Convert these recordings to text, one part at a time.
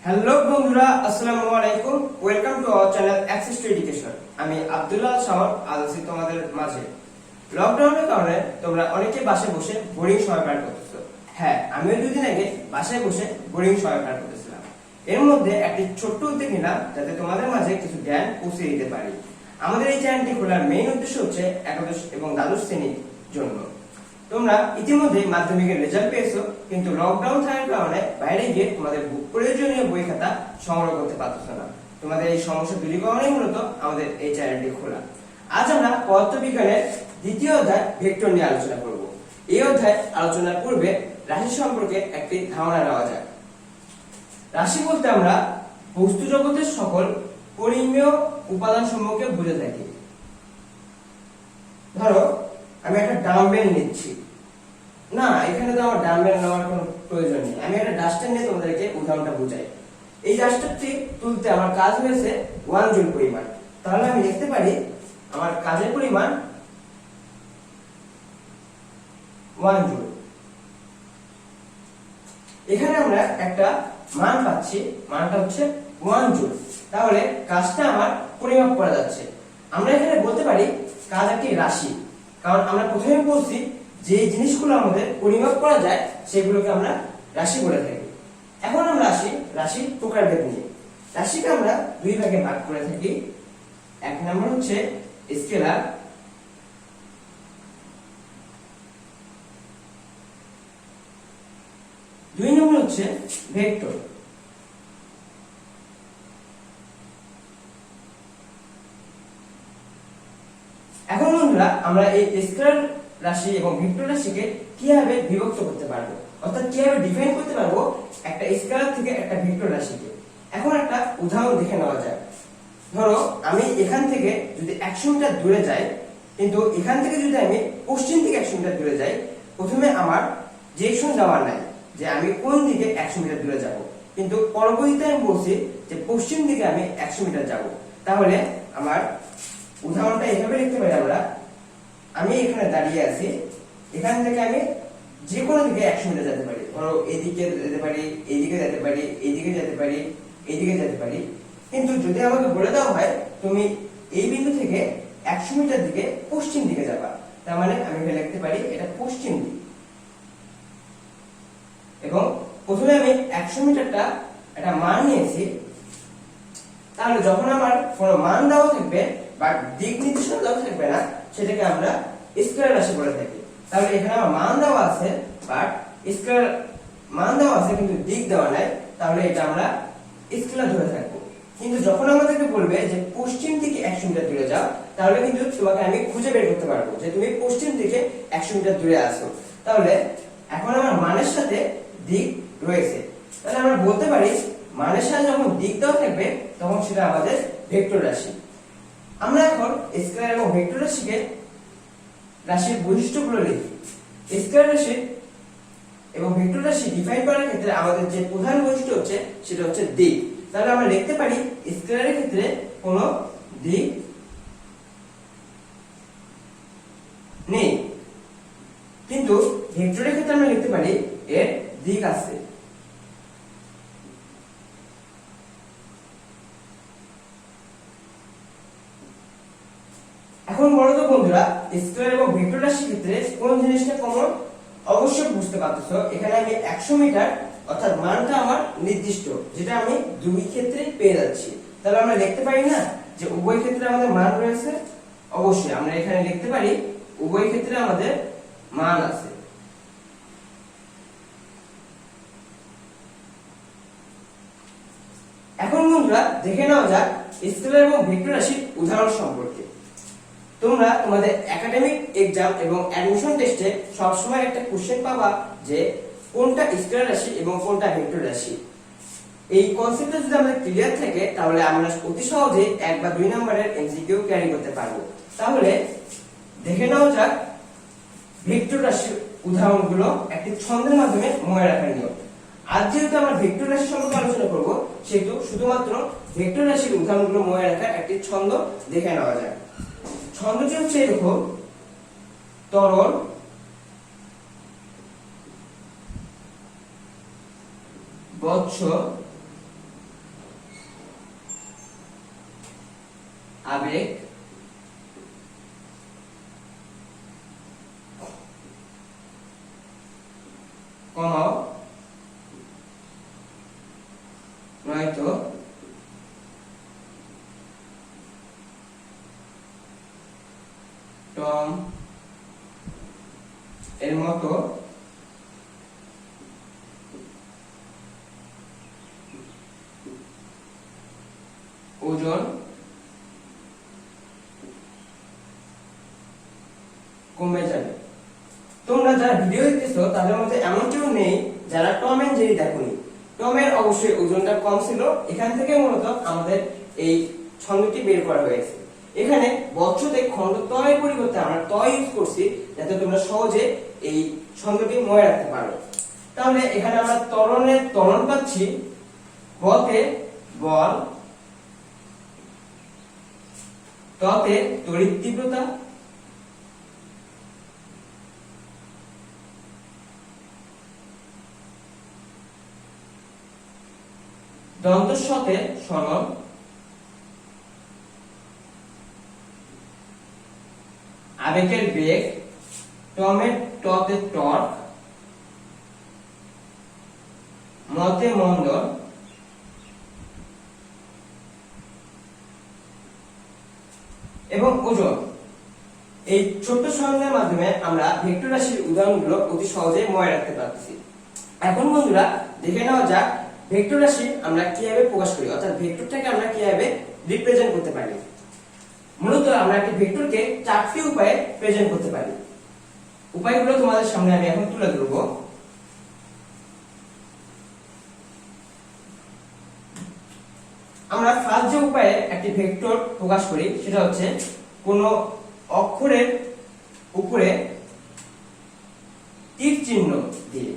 Hello বন্ধুরা, আসসালামু আলাইকুম। Welcome to our channel access to education. আমি আব্দুল্লাহ শাওন আজ আছি তোমাদের মাঝে। লকডাউনের কারণে তোমরা অনেকে বাসায় বসে বোরিং সময় পার করতেছো। হ্যাঁ, আমিও দুদিন আগে বাসায় বসে বোরিং সময় পার করতেছিলাম। এর মধ্যে একটি ছোট্ট উদ্যোগ নিলাম যাতে তোমাদের মাঝে কিছু জ্ঞান পৌঁছে দিতে পারি। আমাদের এই চ্যানেলটি খোলার মেইন উদ্দেশ্য হচ্ছে একাদশ এবং দ্বাদশ শ্রেণীর জন্য। তোমরা ইতিমধ্যে মাধ্যমিকের রেজাল্ট পেয়েছো, কিন্তু লকডাউন থাকার কারণে বাইরে গিয়ে তোমাদের প্রয়োজনীয় বই খাতা সংগ্রহ করতে পারছো না। তোমাদের এই সমস্যা দূরীকরণেই মূলত আমাদের এই চ্যানেলটি খোলা। আজ আমরা পদার্থবিজ্ঞানের দ্বিতীয় অধ্যায় ভেক্টর নিয়ে আলোচনা করব। এই অধ্যায় আলোচনার পূর্বে রাশি সম্পর্কে একটি ধারণা নেওয়া যাক। রাশি বলতে আমরা বস্তু জগতের সকল পরিমেয় উপাদান সমূহকে বুঝে থাকি। ধরো আমি একটা ডাম্বেল নিচ্ছি, না এখানে তো আমার ডাম্বেল নেওয়ার কোনো প্রয়োজন নেই, আমি একটা ডাস্টার নিয়ে তোমাদেরকে উদাহরণটা বুঝাই। এই ডাস্টারটি তুলতে আমার কাজ হয়েছে 1 জুল পরিমাণ। তাহলে আমি লিখতে পারি আমার কাজের পরিমাণ 1 জুল। এখানে আমরা একটা মান পাচ্ছি, মানটা হচ্ছে 1 জুল। তাহলে কাজটা আমার পরিমাপ করা যাচ্ছে। আমরা এখানে বলতে পারি কাজ একটি রাশি, কারণ আমরা প্রথমে বলছি যে জিনিসগুলো আমাদের পরিমাপ করা যায় সেগুলোকে আমরা রাশি বলে থাকি। এখন আমরা আসি রাশির প্রকারভেদ নিয়ে। রাশিকে আমরা দুই ভাগে ভাগ করে থাকি। এক নম্বর হচ্ছে স্কেলার, দুই নম্বর হচ্ছে ভেক্টর। এখন বন্ধুরা আমরা এই স্কেলার রাশি এবং ভেক্টর রাশিকে কিভাবে বিভক্ত করতে পারবো, অর্থাৎ কিভাবে ডিফাইন করতে পারবো একটা স্কেলার থেকে একটা ভেক্টর রাশিকে। এখন একটা উদাহরণ দেখে নেওয়া যাক। ধরো আমি এখান থেকে যদি 100 মিটার দূরে যাই, কিন্তু এখান থেকে যদি আমি পশ্চিম দিকে 100 মিটার দূরে যাই, প্রথমে আমার ডিরেকশন দেওয়া নাই যে আমি কোন দিকে 100 মিটার দূরে যাব, কিন্তু পরবর্তীতে আমি বলছি যে পশ্চিম দিকে আমি 100 মিটার যাব। তাহলে আমার উদাহরণটা এভাবে লিখতে পারি আমরা, আমি এখানে দাঁড়িয়ে আছি, এখান থেকে আমি যে কোনো দিকে 100 মিটার যেতে পারি। ধরো এইদিকে যেতে পারি, এইদিকে যেতে পারি, এইদিকে যেতে পারি, এইদিকে যেতে পারি। কিন্তু যদি আমাকে বলে দেওয়া হয় তুমি এই বিন্দু থেকে 100 মিটার দিকে পশ্চিম দিকে যাবা, তার মানে আমি এখানে লিখতে পারি এটা পশ্চিম দিক। এবং প্রথমে আমি 100 মিটারটা একটা মান নিয়েছি। তাহলে যখন আমার কোনো মান দেওয়া থাকবে বা দিক নির্দেশনা দেওয়া থাকবে না, সেটাকে আমরা স্কেলার রাশি বলে থাকি। তাহলে এখানে আমার মান দেওয়া আছে, বাট স্কেলার মান দেওয়া আছে কিন্তু দিক দেওয়া নাই, তাহলে এটা আমরা স্কেলার ধরে থাকবো। কিন্তু যখন আমাদেরকে বলবে যে পশ্চিম দিকে 100 মিটার দূরে যাও, তাহলে কিন্তু তোমাকে আমি খুঁজে বের করতে পারবো যে তুমি পশ্চিম দিকে 100 মিটার দূরে আছো। তাহলে এখন আমার মানের সাথে দিক রয়েছে, তাহলে আমরা বলতে পারি মানের সাথে যখন দিক দেওয়া থাকবে তখন সেটা আমাদের ভেক্টর রাশি। আমরা এখন স্কেলার এবং ভেক্টর রাশিকে রাশির বৈশিষ্ট্যগুলো লিখি। স্কেলার রাশি এবং ভেক্টর রাশি ডিফাইন করার ক্ষেত্রে আমাদের যে প্রধান বৈশিষ্ট্য হচ্ছে সেটা হচ্ছে দিক। তাহলে আমরা লিখতে পারি স্কেলারের ক্ষেত্রে কোনো দিক নেই, কিন্তু ভেক্টরের ক্ষেত্রে আমরা লিখতে পারি এর দিক আছে। এখন বলো তো বন্ধুরা, স্কেলার এবং ভেক্টর রাশির ক্ষেত্রে কোন জিনিসটা কমন? অবশ্যই বুঝতে পারতেছো, এখানে আমি 100 মিটার অর্থাৎ মানটা আমার নির্দিষ্ট, যেটা আমি দুই ক্ষেত্রে পেয়ে যাচ্ছি। তাহলে আমরা লিখতে পারি না যে উভয় ক্ষেত্রে আমাদের মান রয়েছে? অবশ্যই আমরা এখানে লিখতে পারি উভয় ক্ষেত্রে আমাদের মান আছে। এখন বন্ধুরা দেখে নাও যাক স্কেলার এবং ভেক্টর রাশির উদাহরণ সম্পর্কে। তোমরা তোমাদের একাডেমিক এক্সাম এবং অ্যাডমিশন টেস্টে সবসময় একটা কোশ্চেন পাবা যে কোনটা স্কেলার রাশি এবং কোনটা ভেক্টর রাশি। এই কনসেপ্টটা যদি আমাদের ক্লিয়ার থাকে তাহলে আমরা অতি সহজে 1 বা 2 নম্বরের এমসিকিউ ক্যারি করতে পারবো। তাহলে দেখে নাও যাক ভেক্টর রাশির উদাহরণগুলো একটি ছন্দের মাধ্যমে মনে রাখার নিয়ম। আজ যেহেতু আমরা ভেক্টর রাশি সম্পর্কে আলোচনা করব, সেহেতু শুধুমাত্র ভেক্টর রাশির উদাহরণগুলো মনে রাখার একটি ছন্দ দেখে নেওয়া যায়। ছন্দটি হচ্ছে এরকম: ত্বরণ, বৎস, আবেগ কমাও নয়তো টম এর মতো ওজন কমে যাবে। তোমরা যারা ভিডিও দেখতেছো তাদের মধ্যে এমন কেউ নেই যারা টম এন্ড জেরি দেখোনি। টমের অবশ্যই ওজনটা কম ছিল, এখান থেকে মূলত আমাদের এই ছন্দটি বের করা হয়েছে। এখানে বচ্চতে খণ্ড তয়ের পরিবর্তে আমরা তয় ইউজ করছি যাতে তোমরা সহজে এই ছন্দটি মনে রাখতে পারো। তাহলে এখানে আমরা ত্বরণের ত্বরণ পাচ্ছি, বতে বল, ততে তড়িৎ তীব্রতা, দন্তস্বতে সরল, আবেগের বেগ, টমের টতে টর্ক, মতে মন্দন, এবং ওজন। এই ছোট্ট সরঞ্জামের মাধ্যমে আমরা ভেক্টর রাশির উদাহরণগুলো অতি সহজে মনে রাখতে পারতেছি। এখন বন্ধুরা দেখে নেওয়া যাক ভেক্টর রাশি আমরা কিভাবে প্রকাশ করি, অর্থাৎ ভেক্টরটাকে আমরা কিভাবে রিপ্রেজেন্ট করতে পারি। মূলত আমরা একটি ভেক্টরকে চারটি উপায়ে প্রেজেন্ট করতে পারি। উপায়গুলো তোমাদের সামনে আমি এখন তুলে ধরব। আমরা ফার্স্ট যে উপায়ে একটি ভেক্টর প্রকাশ করি সেটা হচ্ছে কোন অক্ষরের উপরে তীর চিহ্ন দিয়ে।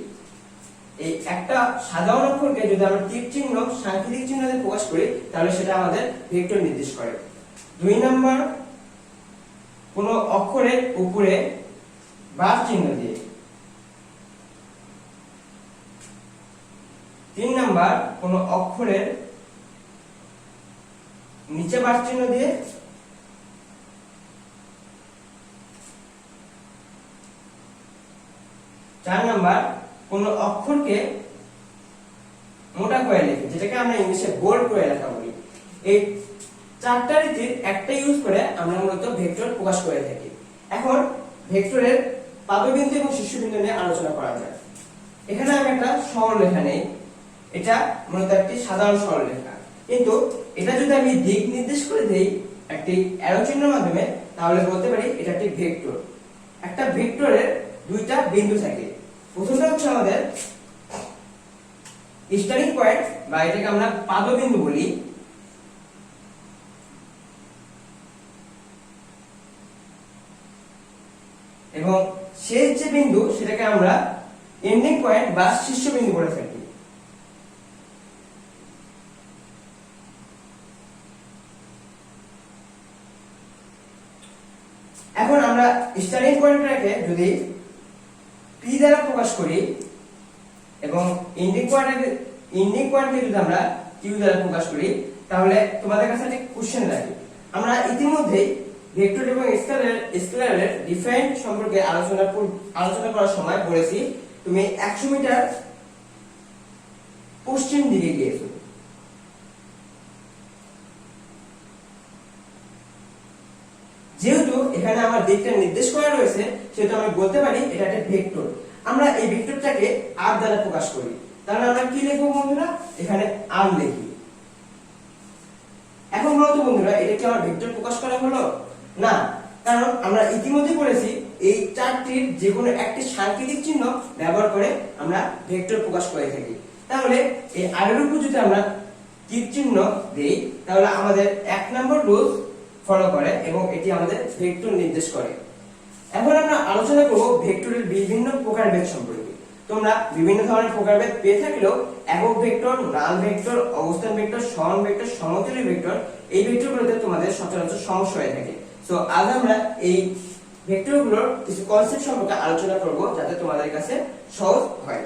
এই একটা সাধারণ অক্ষরকে যদি আমরা তীর চিহ্ন সাংকেতিক চিহ্ন দিয়ে প্রকাশ করি তাহলে সেটা আমাদের ভেক্টর নির্দেশ করে। 2 নাম্বার কোন অক্ষরের উপরে বার চিহ্ন দিয়ে। 3 নাম্বার কোন অক্ষরের নিচে বার চিহ্ন দিয়ে। 4 নাম্বার কোন অক্ষরকে মোটা করে লিখে, যেটাকে আমরা ইংলিশে বোল্ড করে লেখা বলি। এই চারটা রীতির একটা ইউজ করে আমরা মূলত ভেক্টর প্রকাশ করে থাকি। এখন ভেক্টরের পাদবিন্দু এবং শীর্ষবিন্দু নিয়ে আলোচনা করা যায়। এখানে আমি একটা সরলরেখা নেই, এটা মূলত একটি সাধারণ সরলরেখা, কিন্তু এটা যদি আমি দিক নির্দেশ করে দেই একটি অ্যারো চিহ্নের মাধ্যমে তাহলে বলতে পারি এটা একটি ভেক্টর। একটা ভেক্টরের দুইটা বিন্দু থাকে। প্রথমটা হচ্ছে আমাদের স্টার্টিং পয়েন্ট বা এটাকে আমরা পাদবিন্দু বলি, এবং শেষ যে বিন্দু সেটাকে আমরা এন্ডিং পয়েন্ট বা শীর্ষবিন্দু বলে থাকি। এখন আমরা স্টার্টিং পয়েন্টটাকে যদি পি দ্বারা প্রকাশ করি এবং এন্ডিং পয়েন্টকে যদি আমরা কিউ দ্বারা প্রকাশ করি তাহলে তোমাদের কাছে একটা কোশ্চেন রাখি। আমরা ইতিমধ্যেই ভেক্টর এবং স্কেলারের ডিফারেন্ট সম্পর্কে আলোচনা করার সময় বলেছি তুমি 100 মিটার পশ্চিম দিকে গিয়েছো। যেহেতু এখানে আমার দিকটা নির্দেশ করা রয়েছে সেহেতু আমি বলতে পারি এটা একটা ভেক্টর। আমরা এই ভেক্টরটাকে আর দ্বারা প্রকাশ করি, তাহলে আমরা কি লিখব বন্ধুরা? এখানে আর লিখি। এখন বলতো বন্ধুরা এটা কি আমার ভেক্টর প্রকাশ করা হলো? না, কারণ আমরা ইতিমধ্যে বলেছি এই চারটির যে কোনো একটি সাংকেতিক চিহ্ন ব্যবহার করে আমরা ভেক্টর প্রকাশ করে থাকি। তাহলে এই আর এর উপর যদি আমরা তীর চিহ্ন দেই তাহলে আমাদের 1 নম্বর রুল ফলো করে এবং এটি আমাদের ভেক্টর নির্দেশ করে। এখন আমরা আলোচনা করব ভেক্টরের বিভিন্ন প্রকারভেদ সম্পর্কে। তোমরা বিভিন্ন ধরনের প্রকারভেদ পেয়ে থাকলেও একক ভেক্টর, নাল ভেক্টর, অবস্থান ভেক্টর, সরণ ভেক্টর, সমতলী ভেক্টর, এই ভেক্টরগুলোতে তোমাদের সচরাচর সমস্যা হয়ে থাকে। সো আজ আমরা এই ভেক্টরগুলোর কিছু কনসেপ্ট সম্পর্কে আলোচনা করব যাতে তোমাদের কাছে সহজ হয়।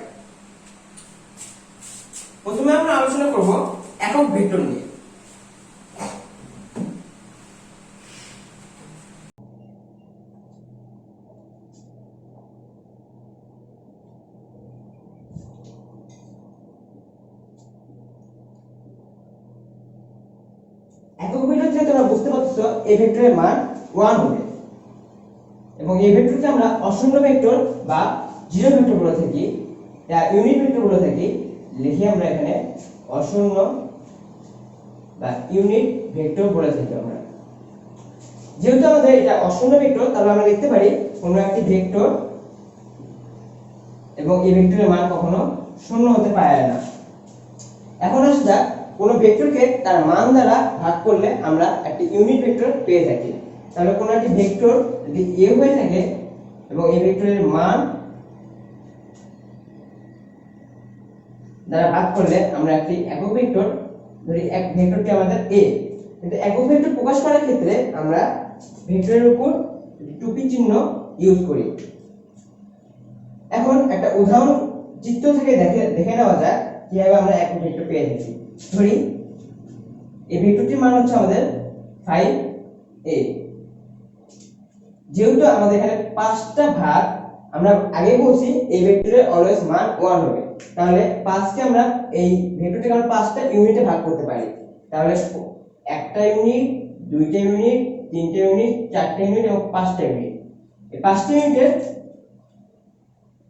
প্রথমে আমরা আলোচনা করব একক ভেক্টর নিয়ে। একক ভেক্টর থেকে তোমরা বুঝতে পারছো এই ভেক্টরের মান 1 হবে এবং এই ভেক্টরকে আমরা অশূন্য ভেক্টর বা জিরো ভেক্টর বলে থাকি, ইউনিট ভেক্টর বলে থাকি। লিখি আমরা এখানে অশূন্য বা ইউনিট ভেক্টর বলে থাকি আমরা। যেহেতু আমাদের এটা অশূন্য ভেক্টর, তাহলে আমরা লিখতে পারি কোনো একটি ভেক্টর এবং এই ভেক্টরের মান কখনো শূন্য হতে পারে না। এখন আসা যাক, কোনো ভেক্টরকে তার মান দ্বারা ভাগ করলে আমরা একটি ইউনিট ভেক্টর পেয়ে থাকি। তাহলে কোনো একটি ভেক্টর যদি a হয়ে থাকে এবং এই ভেক্টরের মান দ্বারা ভাগ করলে আমরা একটি একক ভেক্টর ধরি, এক ভেক্টরটি আমাদের a, কিন্তু একক ভেক্টর প্রকাশ করার ক্ষেত্রে আমরা ভেক্টরের উপর টুপি চিহ্ন ইউজ করি। এখন একটা উদাহরণ চিত্র থেকে দেখে নেওয়া যায় কিভাবে আমরা একক ভেক্টর পেয়ে থাকি। ধরি এই ভেক্টরটির মান হচ্ছে আমাদের 5a। যেহেতু আমাদের এখানে 5টা ভাগ, আমরা আগে বলছি এই ভেক্টরের অলওয়েজ মান 1 হবে, তাহলে 5 কে আমরা এই ভেক্টরটিকে আমরা 5টা ইউনিটে ভাগ করতে পারি। তাহলে একটা ইউনিট, দুইটা ইউনিট, তিনটা ইউনিট, চারটা ইউনিট এবং 5টা ইউনিট। এই 5টা ইউনিটের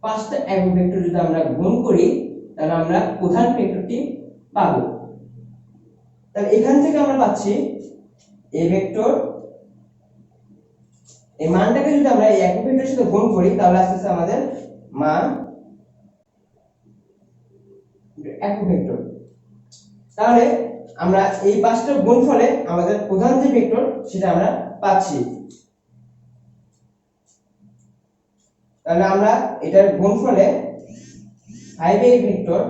5টা একক ভেক্টর যদি আমরা গুণ করি তাহলে আমরা প্রধান ভেক্টরটি পাবো। তাহলে এখান থেকে আমরা পাচ্ছি এই ভেক্টর, এই মানটাকে যদি আমরা এই একক ভেক্টরের সাথে গুণ করি তাহলে আসছে আমাদের মান একক ভেক্টর। তাহলে আমরা এই 5টার গুণফলে আমাদের প্রধান যে ভেক্টর সেটা আমরা পাচ্ছি। তাহলে আমরা এটার গুণফলে 5a ভেক্টর,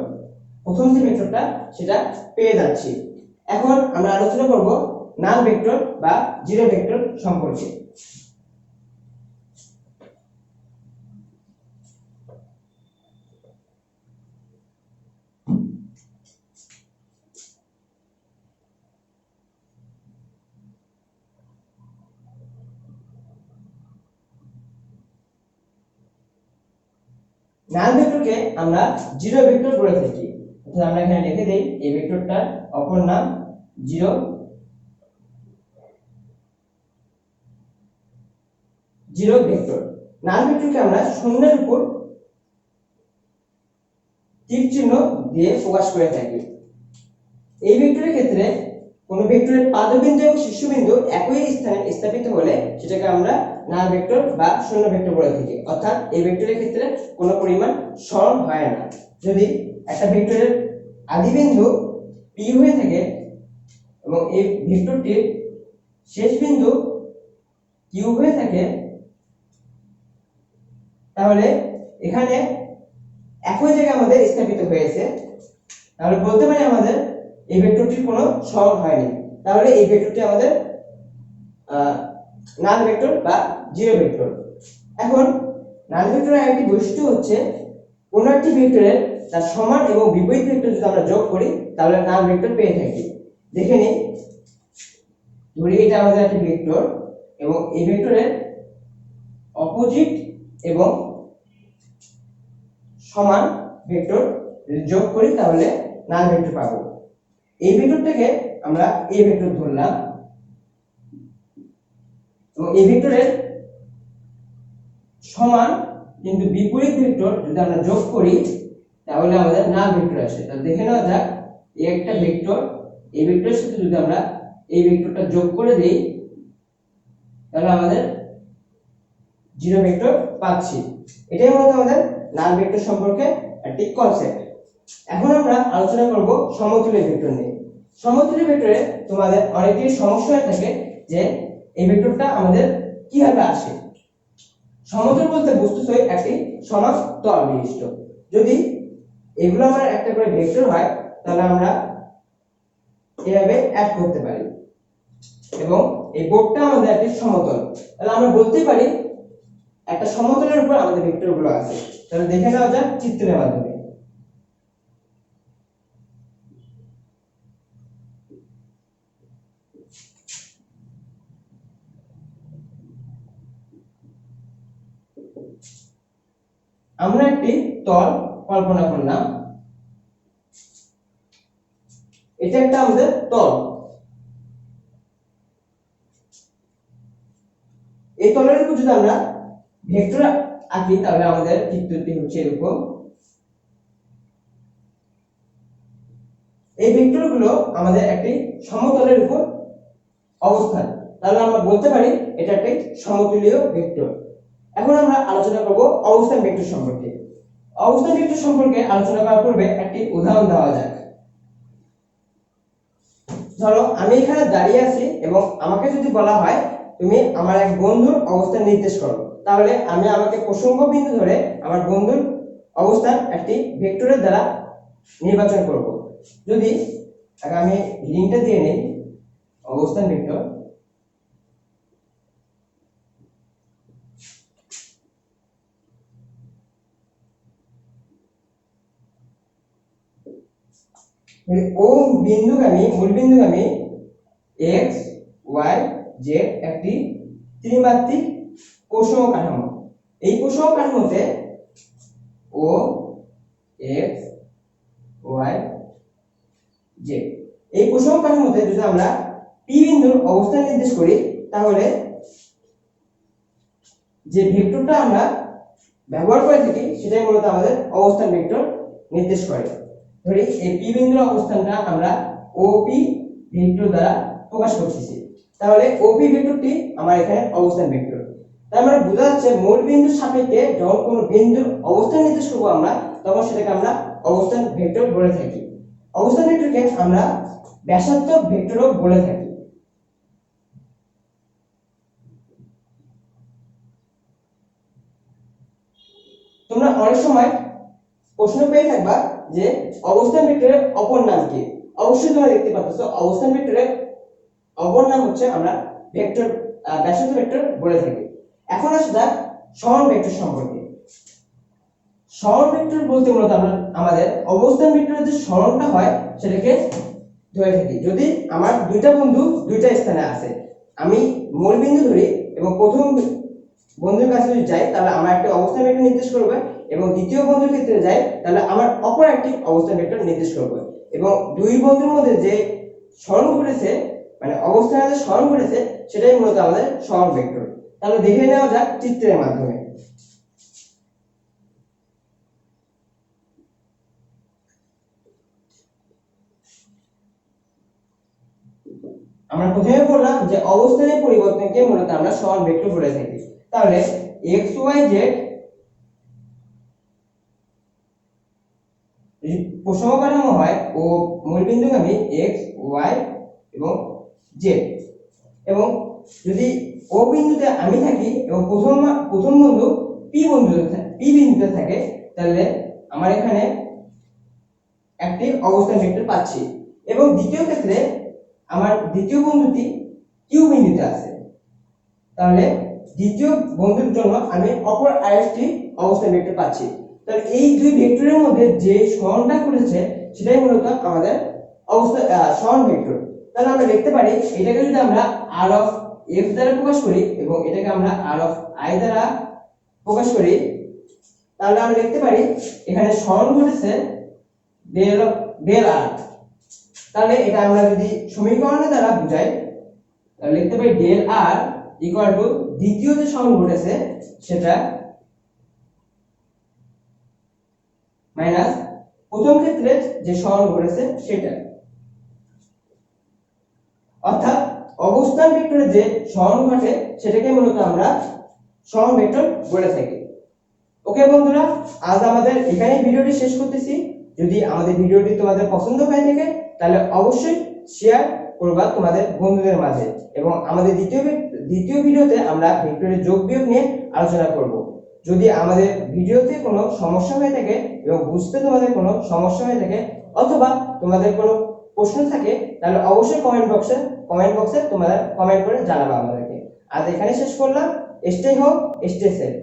প্রথম যে ভেক্টরটা সেটা পেয়ে যাচ্ছি। এখন আমরা আলোচনা করব নাল ভেক্টর বা জিরো ভেক্টর সম্পর্কে। নাল ভেক্টরকে আমরা জিরো ভেক্টর বলে থাকি। অর্থাৎ আমরা এখানে লিখে দেই এই ভেক্টরটার অপর নাম জিরো ভেক্টর। নাল ভেক্টরকে আমরা শূন্যের উপর তীর চিহ্ন দিয়ে প্রকাশ করে থাকি। এই ভেক্টরের ক্ষেত্রে কোন ভেক্টরের পাদবিন্দু এবং শীর্ষবিন্দু একই স্থানে স্থাপিত হলে সেটাকে আমরা নাল ভেক্টর বা শূন্য ভেক্টর বলে থাকি। অর্থাৎ এই ভেক্টরের ক্ষেত্রে কোনো পরিমাণ সরণ হয় না। যদি একটা ভেক্টরের আদিবিন্দু p হয়ে থাকে এবং এই ভেক্টরটির শেষ বিন্দু q হয়ে থাকে, তাহলে এখানে একই জায়গায় আমাদের স্থাপিত হয়েছে, তাহলে বলতে পারি আমাদের এই ভেক্টরটির কোনো সরণ হয়নি। তাহলে এই ভেক্টরটি আমাদের নাল ভেক্টর বা জিরো ভেক্টর। এখন নাল ভেক্টরের আরেকটি বৈশিষ্ট্য হচ্ছে কোন একটি ভেক্টরের তার সমান এবং বিপরীত ভেক্টর যদি আমরা যোগ করি তাহলে নাল ভেক্টর পেয়ে থাকি। দেখে নিই, ধরি এটা আমাদের একটি ভেক্টর এবং এই ভেক্টরের অপোজিট এবং সমান ভেক্টর যোগ করি তাহলে নাল ভেক্টর পাবো। এই ভেক্টরটাকে আমরা a ভেক্টর ধরলাম এবং এই ভেক্টরের সমান কিন্তু বিপরীত ভেক্টর যদি আমরা যোগ করি তাহলে আমাদের নাল ভেক্টর আসে। তাহলে দেখে নেওয়া যাক, এই একটা ভেক্টর, এই ভেক্টরের সাথে যদি আমরা এই ভেক্টরটা যোগ করে দেই তাহলে আমাদের জিরো ভেক্টর পাচ্ছি। এটাই মূলত আমাদের নাল ভেক্টর সম্পর্কে একটি কনসেপ্ট। এখন আমরা আলোচনা করব সমতুল্য ভেক্টর নিয়ে। সমতুল্য ভেক্টরে তোমাদের অনেকগুলি সমস্যা হয়ে থাকে যে এই ভেক্টরটা আমাদের কিভাবে আসে। সমতল বলতে বুঝতেছই একটি সমান তল বিশিষ্ট। যদি এগুলো আমার একটা করে ভেক্টর হয় তাহলে আমরা এভাবে অ্যাড করতে পারি এবং এই বোর্ডটা আমাদের একটি সমতল। তাহলে আমরা বলতে পারি একটা সমতলের উপর আমাদের ভেক্টরগুলো আছে। তাহলে দেখে নেওয়া যাক চিত্রের মাধ্যমে। আমরা একটি তল কল্পনা করলাম, এটা একটা আমাদের তল। এই তলের উপর যদি আমরা ভেক্টর আঁকি তাহলে আমাদের চিত্রটি হচ্ছে এরকম। এই ভেক্টরগুলো আমাদের একটি সমতলের উপর অবস্থান, তাহলে আমরা বলতে পারি এটা একটি সমতুল্য ভেক্টর। এখন আমরা আলোচনা করব অবস্থান ভেক্টর সম্পর্কে। অবস্থান ভেক্টর সম্পর্কে আলোচনা করার পূর্বে একটি উদাহরণ দেওয়া যাক। ধরো আমি এখানে দাঁড়িয়ে আছি এবং আমাকে যদি বলা হয় তুমি আমার এক বন্ধুর অবস্থান নির্দেশ করো, তাহলে আমি আমাকে প্রসঙ্গ বিন্দু ধরে আমার বন্ধুর অবস্থান একটি ভেক্টরের দ্বারা নির্বাচন করব। যদি আমি লিঙ্কটা দিয়ে নেই, অবস্থান ভেক্টর, ও বিন্দুগামী মূল বিন্দুগামী x y z একটি ত্রিমাত্রিক প্রসঙ্গ কাঠামো। এই প্রসঙ্গ কাঠামোতে ও x y z এই প্রসঙ্গ কাঠামোতে যদি আমরা p বিন্দুর অবস্থান নির্দেশ করি, তাহলে যে ভেক্টরটা আমরা ব্যবহার করে থাকি সেটাই মূলত আমাদের অবস্থান ভেক্টর নির্দেশ করে। ধরি এই p বিন্দুর অবস্থানটা আমরা OP ভেক্টর দ্বারা প্রকাশ করতেছি, তাহলে OP ভেক্টরটি আমার এখানে অবস্থান ভেক্টর। তার মানে বোঝা যাচ্ছে মূল বিন্দুর সাপেক্ষে যখন কোনো বিন্দুর অবস্থান নির্দেশ করব আমরা, তখন সেটাকে আমরা অবস্থান ভেক্টর বলে থাকি। অবস্থান ভেক্টরকে আমরা ব্যাসার্ধ ভেক্টরও বলে থাকি। তোমরা অনেক সময় প্রশ্ন পেয়ে থাকবা যে অবস্থান ভেক্টরের অপর নাম কি। অবশ্যই তোমরা দেখতে পাচ্ছ অবস্থান ভেক্টরের অপর নাম হচ্ছে আমরা ভেক্টর ব্যাসার্ধ ভেক্টর বলে থাকি। এখন আসা যাক সরণ ভেক্টর সম্পর্কে। সরণ ভেক্টর বলতে মূলত আমরা আমাদের অবস্থান ভেক্টরের যে সরণটা হয় সেটাকে ধরে থাকি। যদি আমার দুইটা বন্ধু দুইটা স্থানে আছে, আমি মূল বিন্দু ধরি এবং প্রথম বন্ধুর কাছে যদি যাই তাহলে আমার একটা অবস্থান ভেক্টর নির্দেশ করবে, এবং দ্বিতীয় বন্ধুর ক্ষেত্রে যাই তাহলে আমার অপর একটি অবস্থান ভেক্টর নির্দেশ করবে। এবং দুই বন্ধুর মধ্যে যে সরণ ঘটেছে, মানে অবস্থানে যে সরণ ঘটেছে, সেটাই মূলত আমাদের সরণ ভেক্টর। তাহলে দেখে নেওয়া যাক চিত্রের মাধ্যমে। আমরা প্রথমে বললাম যে অবস্থানের পরিবর্তনকে মূলত আমরা সরণ ভেক্টর বলে থাকি। তাহলে xyz প্রসঙ্গ কাঠামো হয় ও মূল বিন্দুগামী x y এবং z, এবং যদি ও বিন্দুতে আমি থাকি এবং প্রথম বন্ধু p বিন্দুতে থাকে, তাহলে আমার এখানে একটি অবস্থান ভেক্টর পাচ্ছি। এবং দ্বিতীয় ক্ষেত্রে আমার দ্বিতীয় বন্ধুটি q বিন্দুতে আছে, তাহলে দ্বিতীয় বন্ধুর জন্য আমি অপর আরেকটি অবস্থান ভেক্টর পাচ্ছি। তাহলে এই দুই ভেক্টরের মধ্যে যে সরণটা ঘটেছে সেটাই মূলত আমাদের সরণ ভেক্টর। তাহলে আমরা দেখতে পারি এটাকে যদি আমরা r অফ f দ্বারা প্রকাশ করি এবং এটাকে আমরা r অফ i দ্বারা প্রকাশ করি, তাহলে আমরা দেখতে পারি এখানে সরণ ঘটেছে ডেল r। তাহলে এটা আমরা যদি সমীকরণের দ্বারা বুঝাই তাহলে লিখতে পারি ডেল r ইকুয়াল টু দ্বিতীয় যে সরণ ঘটেছে সেটা মাইনাস প্রথম ক্ষেত্রে যে সরণ ঘটেছে সেটা। অর্থাৎ অবস্থান ভেক্টরে যে সরণ ঘটে সেটাকে মূলত আমরা সরণ ভেক্টর বলে থাকি। ওকে বন্ধুরা, আজ আমাদের এখানে ভিডিওটি শেষ করতেছি। যদি আমাদের ভিডিওটি তোমাদের পছন্দ হয়ে থাকে তাহলে অবশ্যই শেয়ার করবা তোমাদের বন্ধুদের মাঝে, এবং আমাদের দ্বিতীয় ভিডিওতে আমরা ভেক্টরের যোগ বিয়োগ নিয়ে আলোচনা করব। যদি আমাদের ভিডিওতে কোনো সমস্যা হয়ে থাকে এবং বুঝতে তোমাদের কোনো সমস্যা হয়ে থাকে অথবা তোমাদের কোনো প্রশ্ন থাকে, তাহলে অবশ্যই কমেন্ট বক্সে তোমরা কমেন্ট করে জানাবা আমাদেরকে। আজ এখানে শেষ করলাম। Stay home, stay safe.